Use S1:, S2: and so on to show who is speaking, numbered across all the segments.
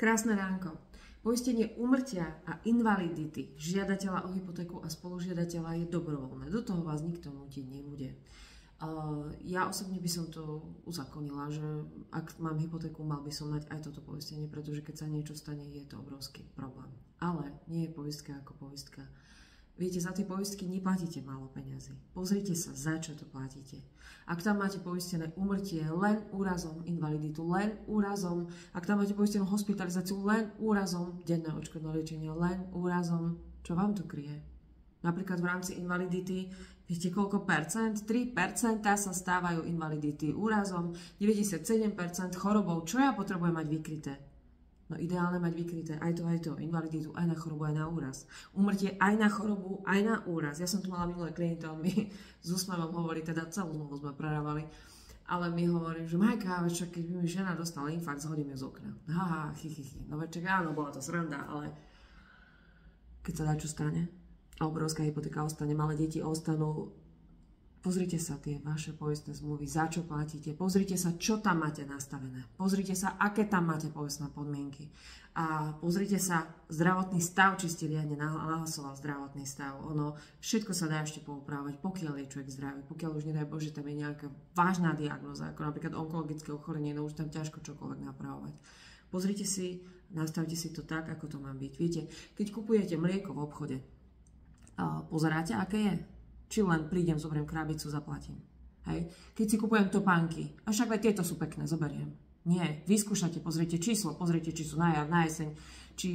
S1: Krásne ránko. Poistenie úmrtia a invalidity žiadateľa o hypotéku a spolužiadateľa je dobrovoľné. Do toho vás nikto nútiť nebude. Ja osobne by som to uzakonila, že ak mám hypotéku, mal by som mať aj toto poistenie, pretože keď sa niečo stane, je to obrovský problém. Ale nie je poistka ako poistka. Viete, za tie poistky neplatíte málo peňazí. Pozrite sa, za čo to platíte. Ak tam máte poistené úmrtie len úrazom, invaliditu len úrazom, ak tam máte poistenú hospitalizáciu len úrazom, denné odškodné liečenie len úrazom, čo vám to kryje? Napríklad v rámci invalidity, viete koľko percent? 3% sa stávajú invalidity úrazom, 97% chorobou. Čo ja potrebujem mať vykryté? No ideálne mať vykryté aj to, invaliditu, aj na chorobu, aj na úraz. Úmrtie aj na chorobu, aj na úraz. Ja som tu mala minulé klienta, on mi s úsmevom hovorí, teda celú zmluvu sme prerávali, ale mi hovorí, že Majka, však keď by mi žena dostala infarkt, zhodím ju z okna. Haha, No veček, áno, bola to sranda, ale keď sa dá čo stane a obrovská hypotéka ostane, malé deti ostanú. Pozrite sa tie vaše poistné zmluvy, za čo platíte. Pozrite sa, čo tam máte nastavené. Pozrite sa, aké tam máte poistné podmienky. A pozrite sa zdravotný stav, či ste riadne nahlasoval zdravotný stav. Všetko sa dá ešte poupravovať, pokiaľ je človek zdravý. Pokiaľ už nedaj Bože, tam je nejaká vážna diagnóza, ako napríklad onkologické ochorenie, no už tam ťažko čokoľvek napravovať. Pozrite si, nastavte si to tak, ako to má byť. Viete, keď kupujete mlieko v obchode, pozeráte, aké je? Či len prídem, zoberiem krabicu, zaplatím. Hej. Keď si kupujem topánky, a však aj tieto sú pekné, zoberiem. Nie, vyskúšate, pozrite číslo, pozrite, či sú na jar, na jeseň, či,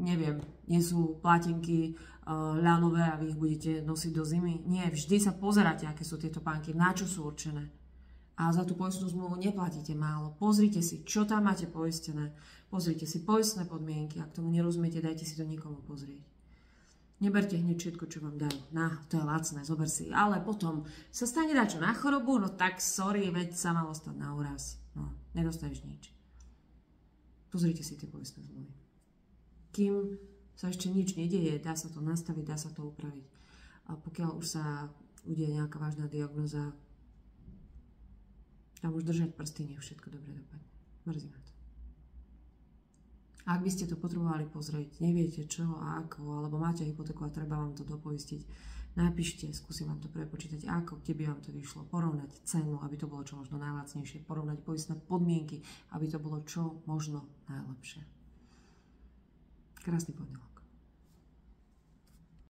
S1: neviem, nie sú platinky ľanové a vy ich budete nosiť do zimy. Nie, vždy sa pozeráte, aké sú tieto topánky, na čo sú určené. A za tú poistnú zmluvu neplatíte málo. Pozrite si, čo tam máte poistené. Pozrite si poistné podmienky. Ak tomu nerozumiete, dajte si to niekomu pozrieť. Neberte hneď všetko, čo vám dajú. To je lacné, zober si. Ale potom sa stane dačo na chorobu, no tak sorry, veď sa malo stať na úraz. No, nedostaneš nič. Pozrite si tie poistné zmluvy. Kým sa ešte nič nedieje, dá sa to nastaviť, dá sa to upraviť. A pokiaľ už sa udeje nejaká vážna diagnóza, tam už držať prsty, nech všetko dobre dopadne. Mrzí ma to. Ak by ste to potrebovali pozrieť, neviete čo a ako, alebo máte hypotéku a treba vám to dopoistiť, napíšte, skúsim vám to prepočítať, ako, kde by vám to vyšlo, porovnať cenu, aby to bolo čo možno najlacnejšie, porovnať poistné podmienky, aby to bolo čo možno najlepšie. Krásny pondelok.